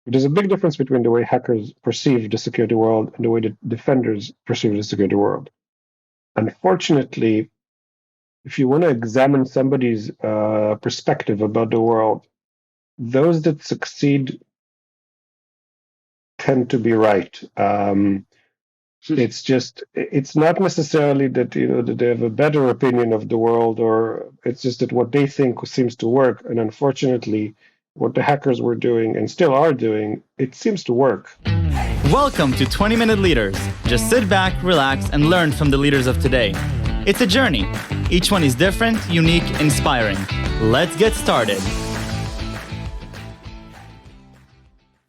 There's a big difference between the way hackers perceive the security world and the way the defenders perceive the security world. Unfortunately, if you want to examine somebody's perspective about the world, those that succeed tend to be right. It's not necessarily that that they have a better opinion of the world, or it's just that what they think seems to work. And unfortunately, what the hackers were doing and still are doing, it seems to work. Welcome to 20-Minute Leaders. Just sit back, relax, and learn from the leaders of today. It's a journey. Each one is different, unique, inspiring. Let's get started.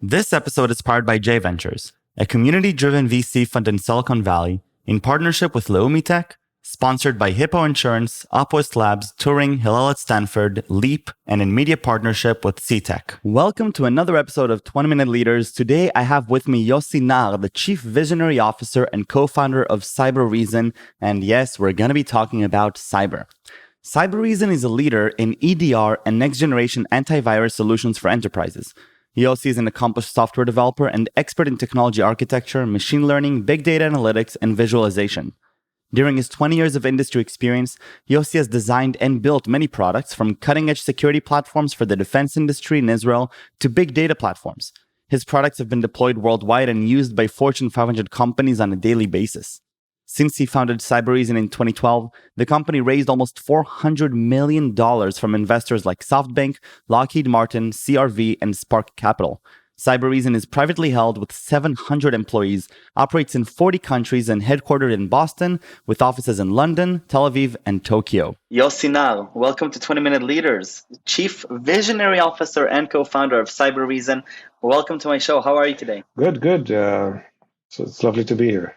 This episode is powered by J Ventures, a community-driven VC fund in Silicon Valley, in partnership with Leumi Tech, sponsored by Hippo Insurance, Upwest Labs, Turing, Hillel at Stanford, Leap, and in media partnership with CTech. Welcome to another episode of 20-Minute Leaders. Today, I have with me Yossi Naar, the Chief Visionary Officer and co-founder of Cybereason. And yes, we're going to be talking about cyber. Cybereason is a leader in EDR and next-generation antivirus solutions for enterprises. Yossi is an accomplished software developer and expert in technology architecture, machine learning, big data analytics, and visualization. During his 20 years of industry experience, Yossi has designed and built many products, from cutting-edge security platforms for the defense industry in Israel to big data platforms. His products have been deployed worldwide and used by Fortune 500 companies on a daily basis. Since he founded Cybereason in 2012, the company raised almost $400 million from investors like Softbank, Lockheed Martin, CRV, and Spark Capital. Cybereason is privately held with 700 employees, operates in 40 countries, and headquartered in Boston, with offices in London, Tel Aviv, and Tokyo. Yossi Naar, welcome to 20-Minute Leaders, Chief Visionary Officer and co-founder of Cybereason. Welcome to my show. How are you today? Good. So it's lovely to be here.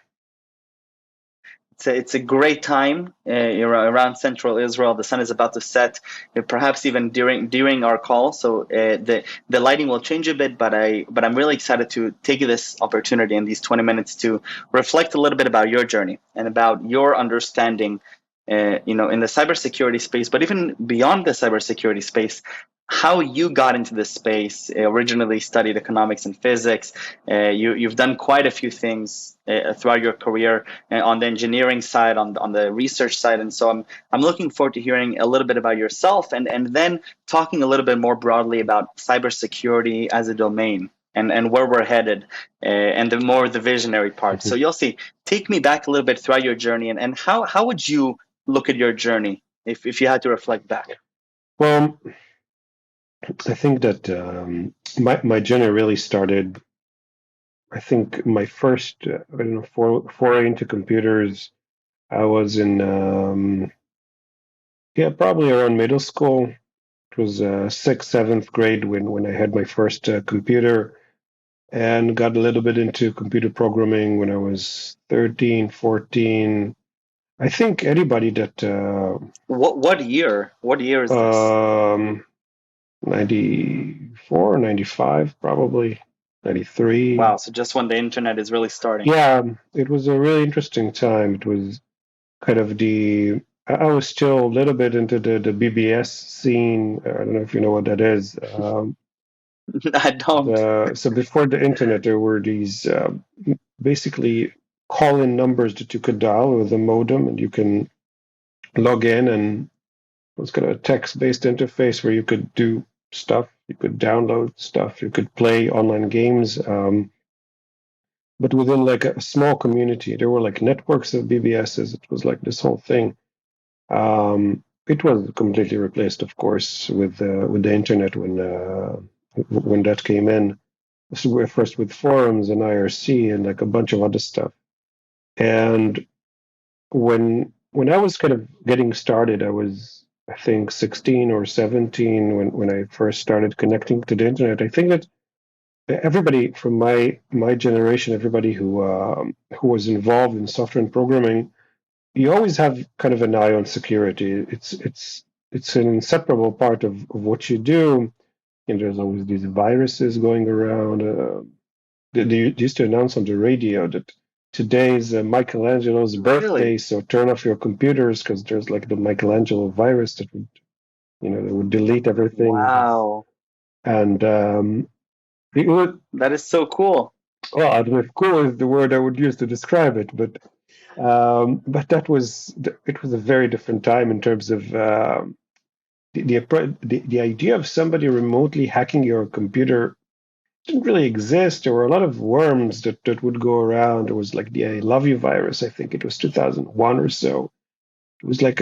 It's a great time around central Israel. The sun is about to set, perhaps even during our call. So the lighting will change a bit, but I'm really excited to take this opportunity in these 20 minutes to reflect a little bit about your journey and about your understanding, in the cybersecurity space, but even beyond the cybersecurity space, how you got into this space. Originally studied economics and physics. You've done quite a few things throughout your career on the engineering side, on the research side, and so I'm looking forward to hearing a little bit about yourself, and then talking a little bit more broadly about cybersecurity as a domain and where we're headed, and the visionary part. So Yossi, take me back a little bit throughout your journey, and how would you look at your journey if you had to reflect back? Well, I think that my journey really started. I think my first, foray into computers, I was in, probably around middle school. It was sixth, seventh grade when I had my first computer, and got a little bit into computer programming when I was 13, 14. I think anybody that... What year? What year is this? 94, 95, probably 93. Wow, so just when the internet is really starting. Yeah, it was a really interesting time. It was kind of I was still a little bit into the BBS scene. I don't know if you know what that is. I don't. So before the internet, there were these basically call-in numbers that you could dial with a modem, and you can log in, and it was kind of a text-based interface where you could do stuff, you could download stuff, you could play online games, but within like a small community. There were like networks of BBSs. It was like this whole thing. It was completely replaced, of course, with the internet when that came in. So first with forums and IRC and like a bunch of other stuff. And when I was kind of getting started, I was, I think, 16 or 17 when I first started connecting to the internet. I think that everybody from my generation, everybody who was involved in software and programming, you always have kind of an eye on security. It's an inseparable part of what you do. And there's always these viruses going around. They used to announce on the radio that today is Michelangelo's birthday, Really? so turn off your computers because there's like the Michelangelo virus that would delete everything. Wow. And It was, That is so cool. well, I don't know if cool is the word I would use to describe it, but it was a very different time in terms of the idea of somebody remotely hacking your computer didn't really exist. There were a lot of worms that would go around. There was like the I love you virus. I think it was 2001 or so. It was like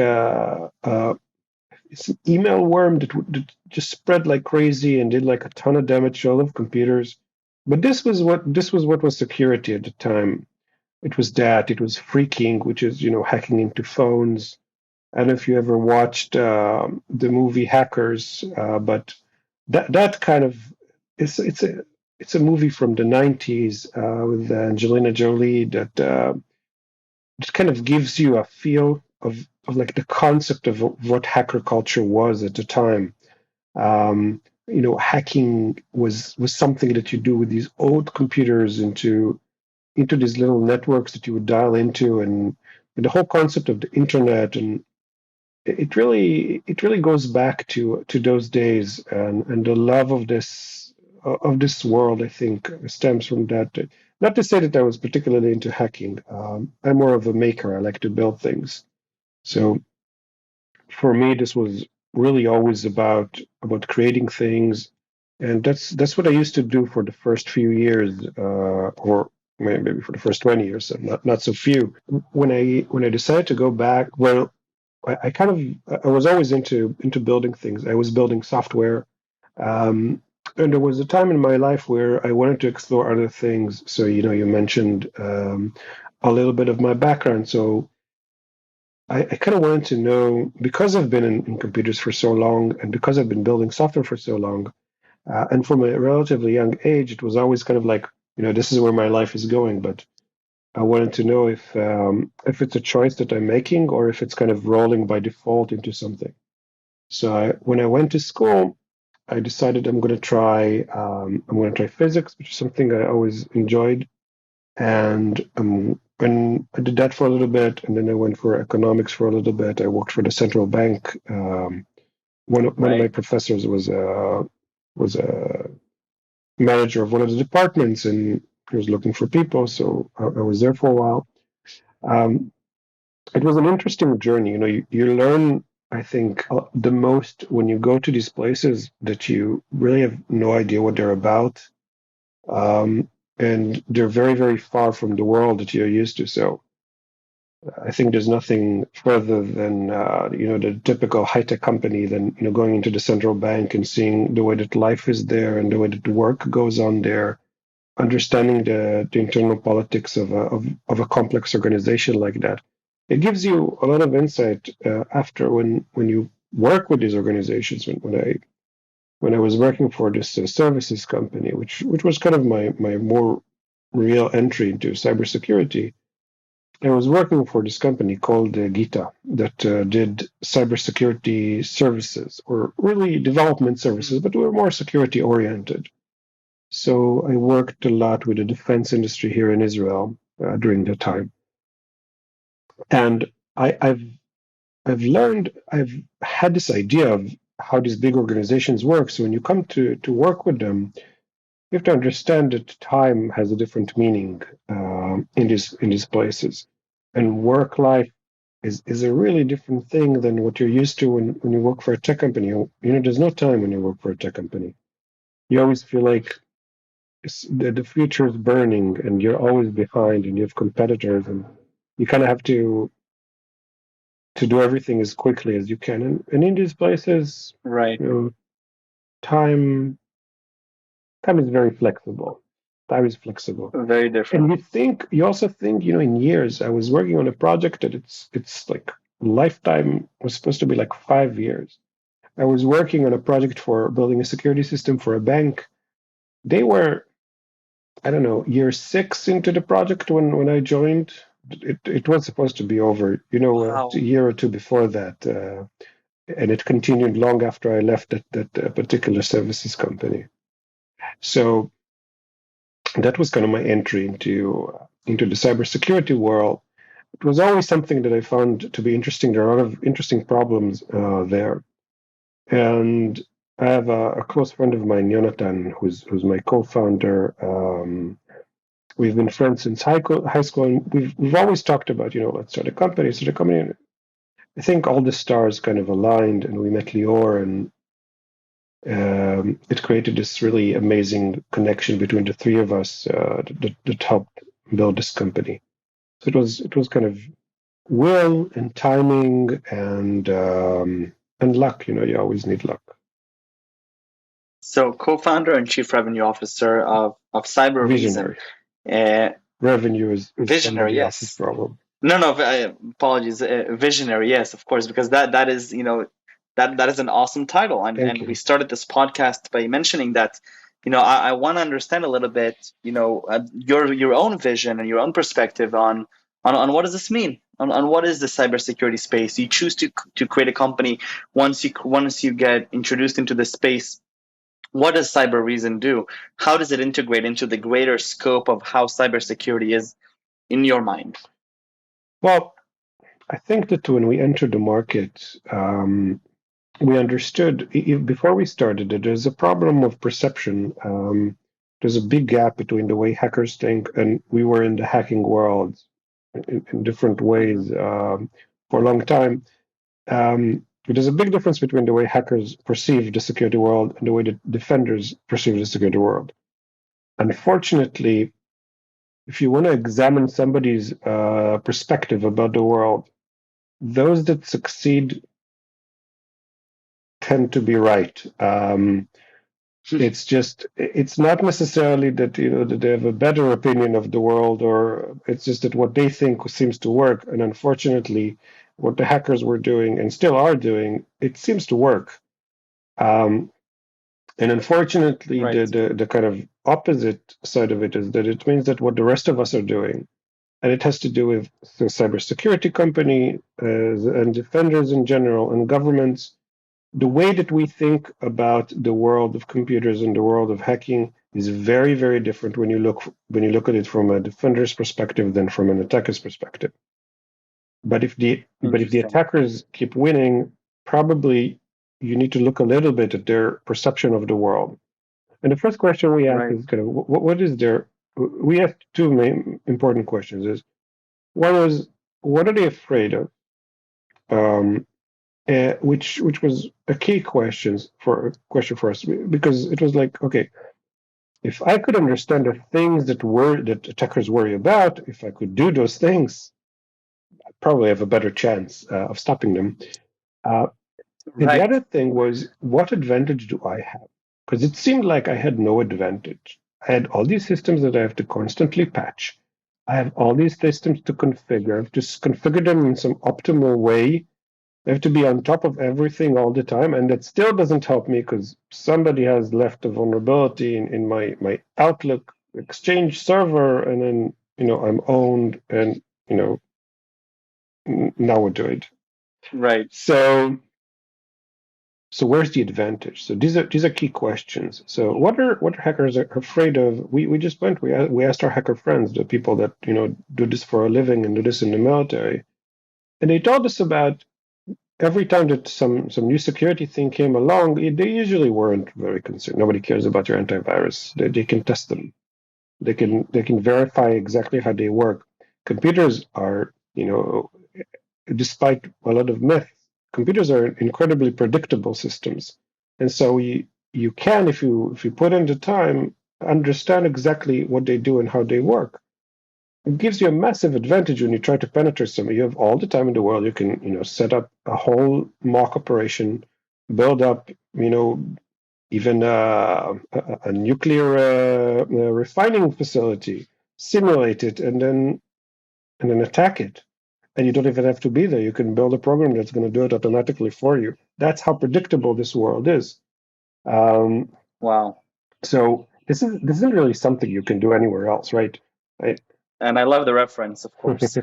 it's an email worm that just spread like crazy and did like a ton of damage to all of computers. But this was what was security at the time. It was that. It was phreaking, which is, hacking into phones. I don't know if you ever watched the movie Hackers, but that kind of it's a movie from the 90s with Angelina Jolie that just kind of gives you a feel of like the concept of what hacker culture was at the time. Hacking was something that you do with these old computers into these little networks that you would dial into, and the whole concept of the internet, and it really goes back to those days, and the love of this world, I think, stems from that. Not to say that I was particularly into hacking. I'm more of a maker. I like to build things. So for me, this was really always about creating things, and that's what I used to do for the first few years, or maybe for the first 20 years, so not so few. When I decided to go back, well, I kind of I was always into building things. I was building software, and there was a time in my life where I wanted to explore other things. So you mentioned a little bit of my background. So I kind of wanted to know, because I've been in computers for so long, and because I've been building software for so long, and from a relatively young age, it was always kind of like, this is where my life is going. But I wanted to know if it's a choice that I'm making, or if it's kind of rolling by default into something. So when I went to school, I decided I'm going to try physics, which is something I always enjoyed, and I did that for a little bit, and then I went for economics for a little bit. I worked for the central bank. One of my professors was a manager of one of the departments, and he was looking for people, so I was there for a while. Um, it was an interesting journey. You learn, I think, the most when you go to these places that you really have no idea what they're about, um, and they're very, very far from the world that you're used to. So I think there's nothing further than the typical high tech company than going into the central bank and seeing the way that life is there and the way that the work goes on there, understanding the internal politics of a complex organization like that. It gives you a lot of insight after when you work with these organizations. When I was working for this services company, which was kind of my more real entry into cybersecurity, I was working for this company called Gita that did cybersecurity services, or really development services, but were more security oriented. So I worked a lot with the defense industry here in Israel during that time, and I've had this idea of how these big organizations work. So when you come to work with them, you have to understand that time has a different meaning in these places, and work life is a really different thing than what you're used to when you work for a tech company. There's no time when you work for a tech company. You always feel like the future is burning, and you're always behind, and you have competitors, and you kind of have to do everything as quickly as you can. And in these places, Right. time time is very flexible. Time is flexible. Very different. And you also think, in years. I was working on a project that it's like lifetime was supposed to be like 5 years. I was working on a project for building a security system for a bank. They were, I don't know, year 6 into the project when I joined. It was supposed to be over, Wow. a year or two before that, and it continued long after I left that particular services company. So that was kind of my entry into the cybersecurity world. It was always something that I found to be interesting. There are a lot of interesting problems there, and I have a close friend of mine, Jonathan, who's my co-founder. We've been friends since high school, and we've always talked about, let's start a company, start a company. And I think all the stars kind of aligned, and we met Lior, and it created this really amazing connection between the three of us that helped build this company. So it was kind of will and timing and luck. You always need luck. So, co-founder and chief revenue officer of Cybereason. Visionary. Revenue is Visionary, somebody else's yes. problem. No, apologies. Visionary, yes, of course, because that is, that is an awesome title, Thank and you. we started this podcast by mentioning that. I want to understand a little bit, your own vision and your own perspective on what does this mean, on what is the cybersecurity space. You choose to create a company once you get introduced into the space. What does Cybereason do? How does it integrate into the greater scope of how cybersecurity is in your mind? Well, I think that when we entered the market, we understood before we started that there's a problem of perception. There's a big gap between the way hackers think, and we were in the hacking world in different ways for a long time. There's a big difference between the way hackers perceive the security world and the way that defenders perceive the security world. Unfortunately, if you want to examine somebody's perspective about the world, those that succeed tend to be right. It's not necessarily that that they have a better opinion of the world, or it's just that what they think seems to work. And unfortunately, what the hackers were doing and still are doing, it seems to work. And unfortunately, Right. the kind of opposite side of it is that it means that what the rest of us are doing, and it has to do with the cybersecurity company and defenders in general and governments. The way that we think about the world of computers and the world of hacking is very, very different when you look at it from a defender's perspective than from an attacker's perspective. But if the attackers keep winning, probably you need to look a little bit at their perception of the world. And the first question we ask is kind of what is their. We asked two main important questions. One was, what are they afraid of? Which was a key question for us, because it was like, okay, if I could understand the things that attackers worry about, if I could do those things, I'd probably have a better chance of stopping them. And the other thing was, what advantage do I have? Because it seemed like I had no advantage. I had all these systems that I have to constantly patch. I have all these systems to configure. I have to configure them in some optimal way. I have to be on top of everything all the time, and that still doesn't help me because somebody has left a vulnerability in my Outlook Exchange server, and then I'm owned, and now what do I do? Right. So where's the advantage? So these are key questions. So what hackers are afraid of? We just we asked our hacker friends, the people that do this for a living and do this in the military, and they told us about every time that some new security thing came along, they usually weren't very concerned. Nobody cares about your antivirus. They can test them. They can verify exactly how they work. Computers are, despite a lot of myths, computers are incredibly predictable systems, and so you can, if you put in the time, understand exactly what they do and how they work. It gives you a massive advantage when you try to penetrate somebody. You have all the time in the world. You can, set up a whole mock operation, build up, even a nuclear refining facility, simulate it, and then attack it. And you don't even have to be there. You can build a program that's going to do it automatically for you. That's how predictable this world is. Wow. So this isn't really something you can do anywhere else, right? And I love the reference, of course.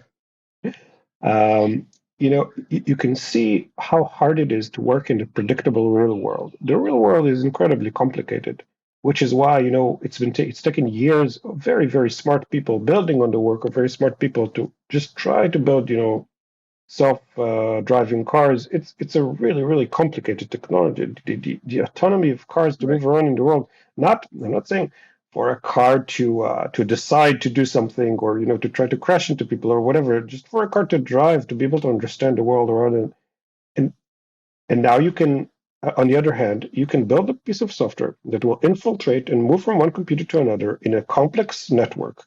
You can see how hard it is to work in the predictable real world. The real world is incredibly complicated, which is why it's taken years of very, very smart people building on the work of very smart people to just try to build self-driving cars. It's a really, really complicated technology. The autonomy of cars to move around in the world. I'm not saying for a car to decide to do something, or to try to crash into people or whatever. Just for a car to drive, to be able to understand the world around it. And and now you can, on the other hand, you can build a piece of software that will infiltrate and move from one computer to another in a complex network,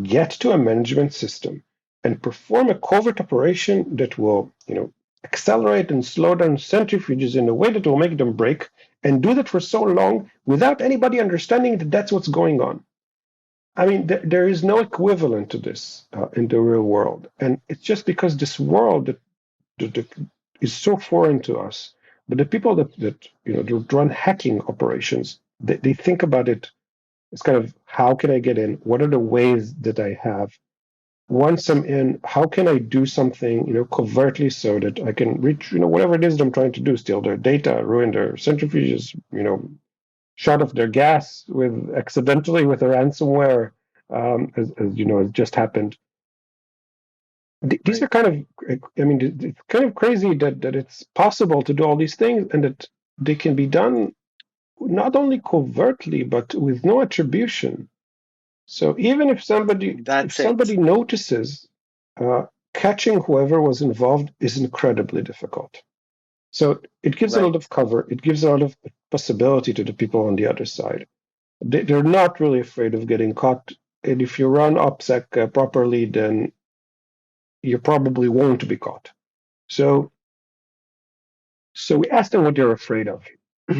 get to a management system, and perform a covert operation that will, accelerate and slow down centrifuges in a way that will make them break, and do that for so long without anybody understanding that that's what's going on. I mean, there is no equivalent to this in the real world, and it's just because this world that is so foreign to us. But the people that run hacking operations, they think about it. It's kind of, how can I get in? What are the ways that I have? Once I'm in, how can I do something, covertly so that I can reach, whatever it is that I'm trying to do, steal their data, ruin their centrifuges, shut off their gas accidentally with a ransomware, as just happened. These are kind of, I mean, it's kind of crazy that it's possible to do all these things, and that they can be done not only covertly but with no attribution. So even if somebody notices, catching whoever was involved is incredibly difficult. So it gives a lot of cover. It gives a lot of possibility to the people on the other side. They're not really afraid of getting caught. And if you run OPSEC properly, then you probably won't be caught. So we asked them what they're afraid of.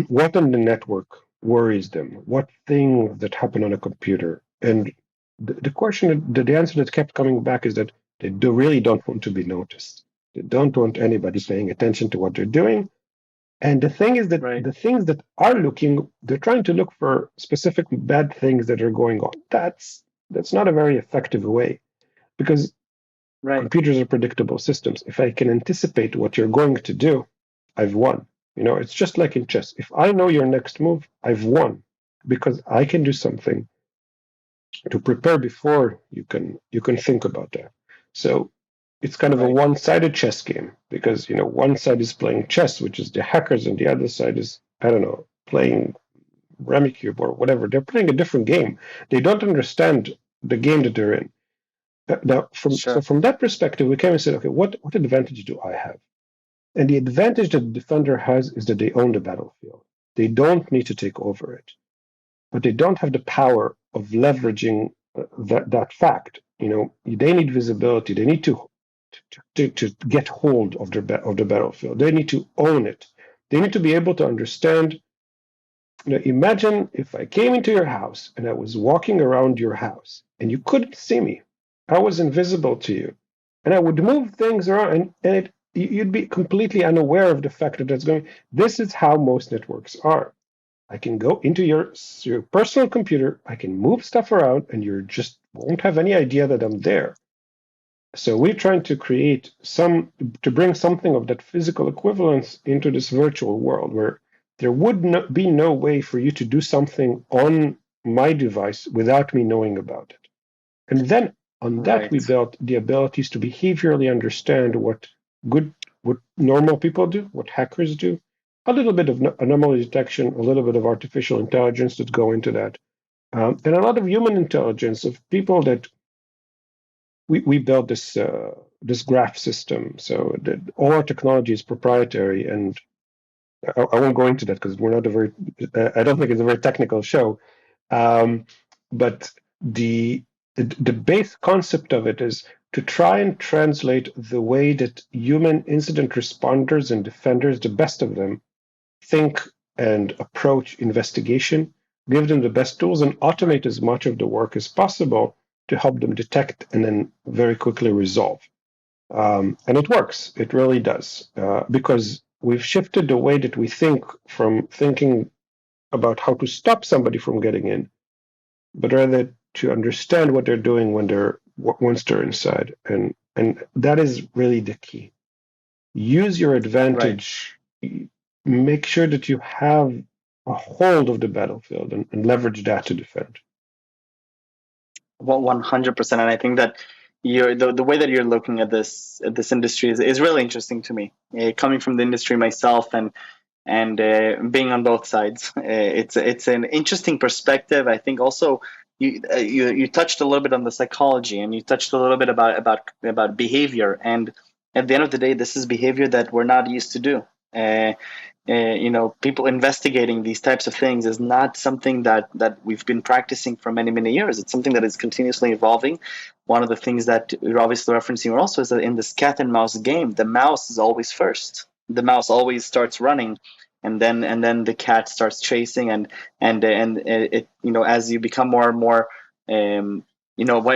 What on the network worries them? What things that happen on a computer? And the question, the answer that kept coming back is that they really don't want to be noticed. They don't want anybody paying attention to what they're doing. And the thing is that the things that are looking, they're trying to look for specific bad things that are going on. That's not a very effective way, because computers are predictable systems. If I can anticipate what you're going to do, I've won. It's just like in chess. If I know your next move, I've won, because I can do something to prepare before you can think about that. So it's kind of a one-sided chess game, because one side is playing chess, which is the hackers, and the other side is, I don't know, playing Rummikub or whatever. They're playing a different game. They don't understand the game that they're in. Now, from that perspective, we came and said, okay, what advantage do I have? And the advantage that the defender has is that they own the battlefield. They don't need to take over it, but they don't have the power of leveraging that fact. They need visibility. They need to get hold of the battlefield. They need to own it. They need to be able to understand. Imagine if I came into your house and I was walking around your house and you couldn't see me. I was invisible to you, and I would move things around, and you'd be completely unaware of the fact that that's going. This is how most networks are. I can go into your personal computer, I can move stuff around, and you just won't have any idea that I'm there. So we're trying to to bring something of that physical equivalence into this virtual world, where there would be no way for you to do something on my device without me knowing about it. And then on that, we built the abilities to behaviorally understand what normal people do, what hackers do, a little bit of anomaly detection, a little bit of artificial intelligence that go into that, and a lot of human intelligence of people that we built this graph system. So all our technology is proprietary, and I won't go into that because we're not I don't think it's a very technical show. But the base concept of it is to try and translate the way that human incident responders and defenders, the best of them, think and approach investigation, give them the best tools, and automate as much of the work as possible to help them detect and then very quickly resolve. And it works. It really does. Because we've shifted the way that we think from thinking about how to stop somebody from getting in, but rather to understand what they're doing once they're inside. And that is really the key. Use your advantage. Make sure that you have a hold of the battlefield and leverage that to defend. Well, 100%. And I think that the way that you're looking at this industry is really interesting to me. Coming from the industry myself and being on both sides, it's an interesting perspective. I think also you touched a little bit on the psychology, and you touched a little bit about behavior. And at the end of the day, this is behavior that we're not used to do. People investigating these types of things is not something that we've been practicing for many years. It's something that is continuously evolving. One of the things that you're obviously referencing also is that in this cat and mouse game, the mouse is always first. The mouse always starts running, and then the cat starts chasing, and it, as you become more and more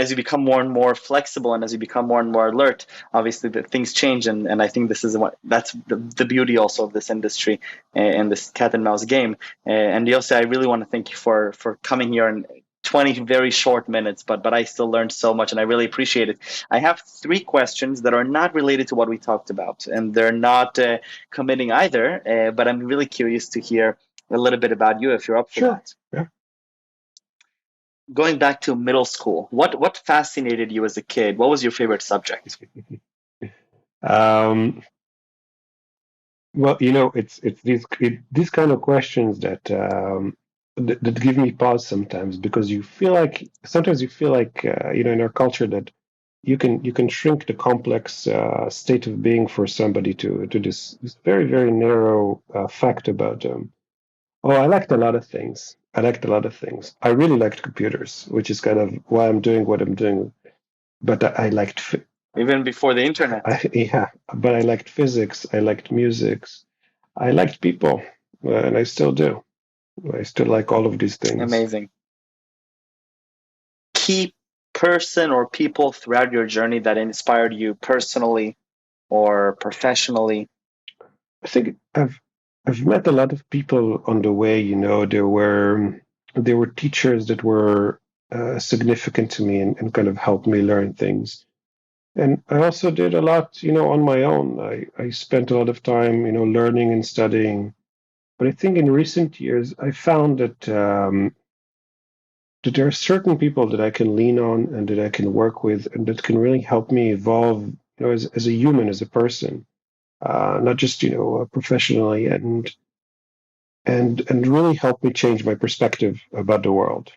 as you become more and more flexible, and as you become more and more alert, obviously the things change. And I think that's the beauty also of this industry and this cat and mouse game. And Yossi, I really want to thank you for coming here in 20 very short minutes, but I still learned so much, and I really appreciate it. I have 3 questions that are not related to what we talked about, and they're not committing either, but I'm really curious to hear a little bit about you if you're up for that. Yeah. Going back to middle school, what fascinated you as a kid? What was your favorite subject? Well, it's these kind of questions that that give me pause sometimes, because sometimes you feel like in our culture that you can shrink the complex state of being for somebody to this very very narrow fact about them. Oh, I liked a lot of things. I really liked computers, which is kind of why I'm doing what I'm doing. But I liked Even before the internet. But I liked physics. I liked music. I liked people, and I still do. I still like all of these things. Amazing. Key person or people throughout your journey that inspired you personally or professionally? I think I've met a lot of people on the way. There were teachers that were significant to me and kind of helped me learn things. And I also did a lot, on my own. I spent a lot of time, learning and studying. But I think in recent years, I found that that there are certain people that I can lean on and that I can work with, and that can really help me evolve, as a human, as a person, not just professionally, and really help me change my perspective about the world.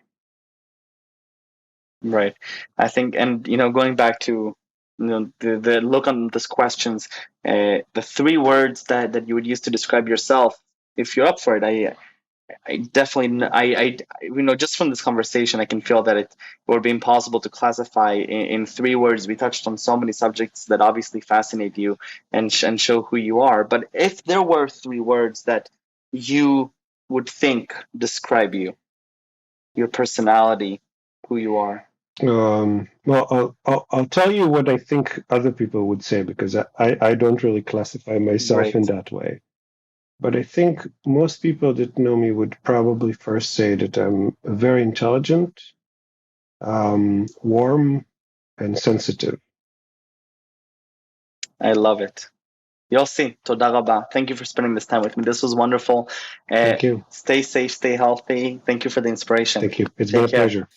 Right. I think, and going back to the look on these questions, the 3 words that you would use to describe yourself, if you're up for it, I definitely, just from this conversation, I can feel that it would be impossible to classify in 3 words. We touched on so many subjects that obviously fascinate you and show who you are. But if there were 3 words that you would think describe you, your personality, who you are. Well, I'll tell you what I think other people would say, because I don't really classify myself in that way. But I think most people that know me would probably first say that I'm very intelligent, warm, and sensitive. I love it. Yossi, toda rabba. Thank you for spending this time with me. This was wonderful. Thank you. Stay safe, stay healthy. Thank you for the inspiration. Thank you. It's been a pleasure.